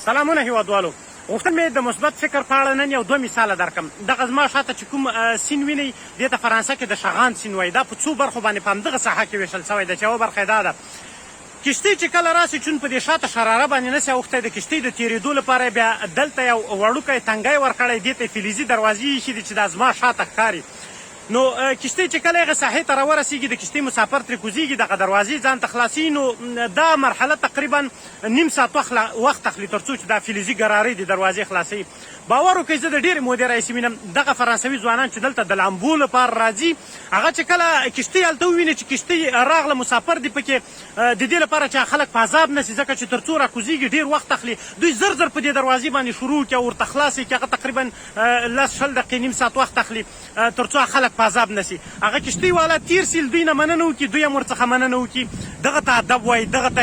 سلامونه هیوادوالو. غوښتل مې د مثبت فکر په اړه نن یو دوه مثاله درکړم. دغه زما شاته چې کوم سین وینئ دې ته فرانسه کې د شغان سین وایي. دا په څو برخو باندې په همدغه ساحه کې ویشل شوی ده چې یوه برخه یې دا ده کشتۍ چې کله راسي چون په دې شاته شراره باندې نسي اوښتی د کشتۍ د تېرېدو لپاره بیا دلته یو وړوکی تنګی ورکړی دې ته فلزي دروازې ایښي دي چې دا زما شاته ښکاري. نو کشتۍ چې کله هغه ساحې ته راورسېږي د کشتۍ مسافر ترې کوزېږي دغه دروازې ځان ته خلاصي نو دا مرحله تقریبا نیم ساعت وخت اخلي تر څو چې دا فلزي ګرارۍ د دروازې خلاصوي. باور وکړئ زه د ډېرې مودې راهیسې وینم دغه فرانسوي ځوانان چې دلته د لامبو لپاره راځي هغه چې کله کشتۍ هلته وویني چې کشتۍ راغله مسافر دي پکې د دې لپاره چې خلک په عذاب نسي ځکه چې تر څو راکوزېږي ډېر وخت اخلي دوی زر زر په دې دروازې باندې شروع کړي او ورته خلاص یې کړي هغه تقریبا 10-20 دقیقې نیم ساعت وخت اخلي تر څو خلک په عذاب نسي. هغه کشتۍ والا تیر سیل دوی نه مننه وکړي دوی هم ورڅخه مننه وکړي. دغه ته ادب وایي دغه ته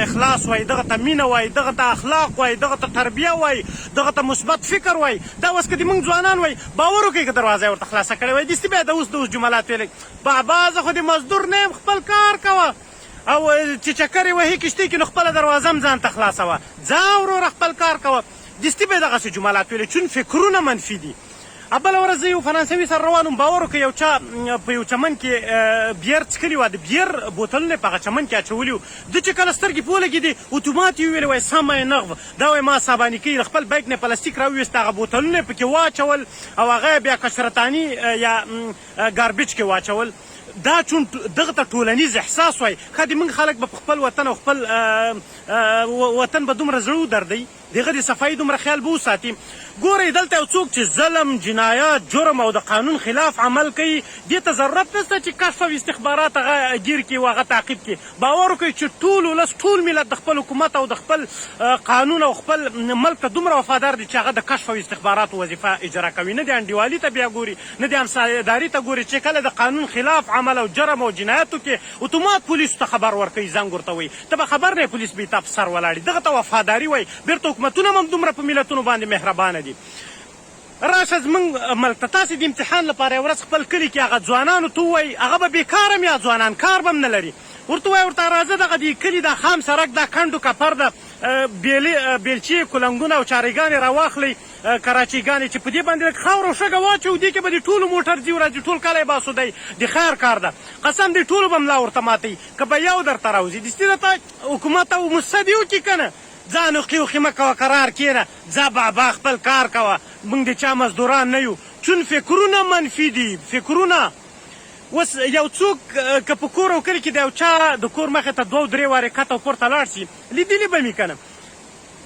اخلاص وایي دغه ته مینه وایي دغه ته اخلاق وایي دغه ته تربیه وایي دغه ته مثبت فکر وایي. دا اوس که د موږ ځوانان وایي باور وکړئ که دروازه یې ورته خلاصه کړې وایي دستي بیا د اوس جملات ویلی بابا زه خو د مزدور نه یم خپل کار کوه او چې چکر یې وهي کشتۍ کې نو خپله دروازه هم ځان ته خلاصوه ځه وروره خپل کار کوه دستي به یې دغسې جملات ویلي چون فکرونه منفي دي. بله ورځ زه یو فرانسوي سره روان وم باور وکړئ یو چا په یو چمن کې بیر څښلي وه د بیر بوتلونه یې په هغه چمن کې اچولي وو ده چې کله سترګې په ولګېدې اتومات یې وویلې وایي سمه یې نغو دا وایي ما صاباني کوي د خپل بیک نه پلاستیک راوویست هغه بوتلونه یې پکې واچول او هغه یې بیا کشرتاني یا ګاربیج کې واچول. دا چون دغه ته ټولنیز احساس وایي ښه د موږ خلک به په خپل وطن او خپل وطن به دومره زړه ودردوي د هغه د صفایي دومره خیال به وساتي. ګورئ دلته یو څوک چې ظلم جنایات جرم او د قانون خلاف عمل کوي دې ته ضرورت نشته چې کشف او استخبارات هغه ګیر کړي او هغه تعقیب کړي. باور وکړئ چې ټول ولس ټول ملت د خپل حکومت او د خپل قانون او خپل ملک ته دومره وفادار دي چې هغه د کشف او استخباراتو وظیفه اجرا کوي نه د انډیوالي ته بیا ګوري نه د همسایهداري ته ګوري چې کله د قانون خلاف عمل او جرم او جنایاتو کې اتومات پولیسو ته خبر ورکوي زنګ ورته وایي ته به خبر نه پولیس به یې تا په سر ولاړي دغه ته وفاداري وایي. بیرته حکومتونه هم دومره په ملتونو باندې مهربانه دي. راشه زموږ ملک ته تاسې د امتحان لپاره یو ورځ خپل کلي کې هغه ځوانانو ته ووایي هغه به بېکاره م یا ځوانان کار به هم نه لري ورته وایي ورته راځه دغه د کلي دا خام سړک دا کنډ و کپر ده بیلچې کلنګونه او چارېګانې راواخلئ کراچیګانې چې په دې باندې لږ خاوره او شګه واچوو دې کې به د ټولو موټر ځي ورځي ټول کلی یې باسو دی د خیر کار ده قسم دی ټولو به ملا ورته ماتوي که به یو درته راوځي دستي درته حکومت او مستدي وکړي که نه ځان وخي وخي مه کوه قرار کښېنه ځه بابا خپل کار کوه موږ د چا مزدوران نه یو چون فکرونه منفي دي فکرونه. اوس یو څوک که په کور او کلي کې د یو چا د کور مخې ته 2-3 وارې کته او پورته لاړ شي لیدلي به مې که نه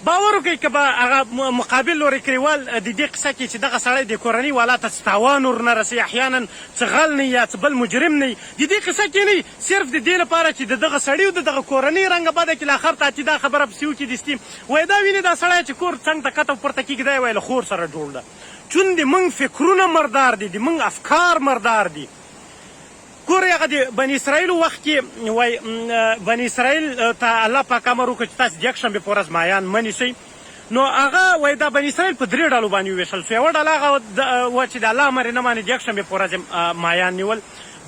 باور وکړئ که به هغه مقابل لورې کلیوال د دې قصه کې چې دغه سړی د کورنۍ والا ته څه تاوان ورنه رسوي احیانا څه غل نه یا څه بل مجرم نه د دې قصه کې نه صرف د دې لپاره چې د دغه سړي او د دغه کورنۍ رنګه بده کړي آخر ته چې دا خبره پسې وکړي دستي وایي دا ویني دا سړی چې کور څنګ ته کته پورته کېږي دا یې وایي له خور سره جوړ ده چون د موږ فکرونه مردار دي د موږ افکار مردار دي. ګورئ هغه د بني اسرائیلو وخت کې وایي بني اسرائیل ته الله پاک امر وکړه چې تاسې د یکشنبې په ورځ مایان مه نیسئ نو هغه وایي دا بني اسرائیل په 3 ډلو باندې وویشل شو. یوه ډله هغه وه چې د الله امر یې نه مانې د یکشنبې په ورځ مایان نیول.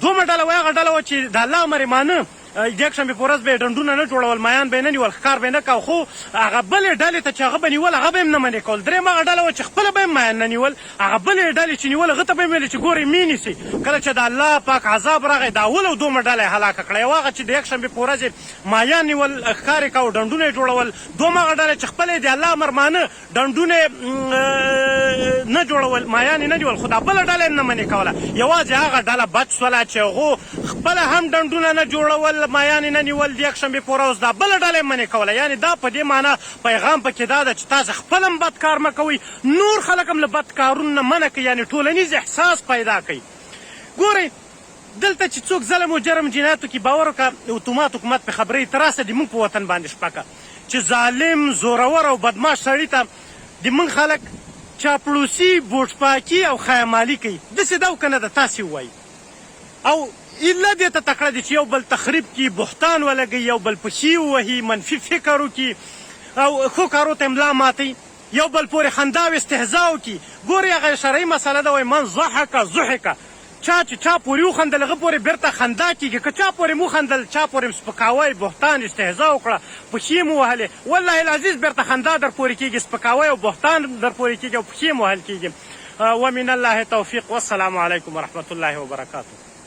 دومه ډله وایي هغه ډله وه چې د الله امر یې مانه د یکشنبې په ورځ به یې ډنډونه نه جوړول مایان به یې نه نیول ښکار به یې نه کوه خو هغه بلې ډلې ته چې هغه به نیول هغه به یې هم نه منې کول. درېیم هغه ډله وه چې خپله به یې مایان نه نیول هغه بلې ډلې چې نیول هغه ته به یې ویلې چې ګورئ مې نیسئ. کله چې د الله پاک عذاب راغی د اول او دومه ډله یې هلاکه کړه. یو هغه چې د یکشنبې په ورځ یې مایان نیول ښکار یې کوه ډنډونه یې جوړول. دوم هغه ډله چې خپله یې د الله امر مانه ډنډونه یې نه جوړول مایان یې نه نیول خو دا بله ډله یې نه منې کوله. یوازې هغه ډله بچ شوله چې هغو خپله هم ډنډونه نه جوړول مایان یې نه نیول د یکشنبې په ورځ دا بله ډله یې منې کوله. یعنې دا په دې معنا پیغام پکې دا ده چې تاسې خپل هم بد کار مه کوئ نور خلک هم له بد کارونو نه منع کوي یعنې ټولنیز احساس پیدا کوي. ګورئ دلته چې څوک ظلم و جرم جنایاتو کې باور وکړه اتومات حکومت پې خبرې ته راسه د موږ په وطن باندې شپکه چې ظالم زورور او بدماش سړي ته د موږ خلک چاپلوسي بوټپاکي او خیامالي کوي داسې دا که نه ده تاسې ووایي او ایله دې ته تکړه دي چې یو بل تخریب کړي بهتان ولګوي یو بل پښې ووهي منفي فکر وکړي او ښو کارو ته املا ماتوي یو بل پورې خندا او استهزا وکړي. ګورئ هغه شرعي مسله ده وایي من ضحک ضحک چې چا پورې وخندل هغه پورې بیرته خندا کېږي که چا پورې مو خندل چا پورې سپکاوی بهتان استهزا وکړه پښې مو وهلې والله العزیز بیرته خندا در پورې کېږي سپکاوی او بهتان در پورې کېږي او پښې مو وهل کېږي ومن الله توفیق والسلام علیکم ورحمة الله وبرکاته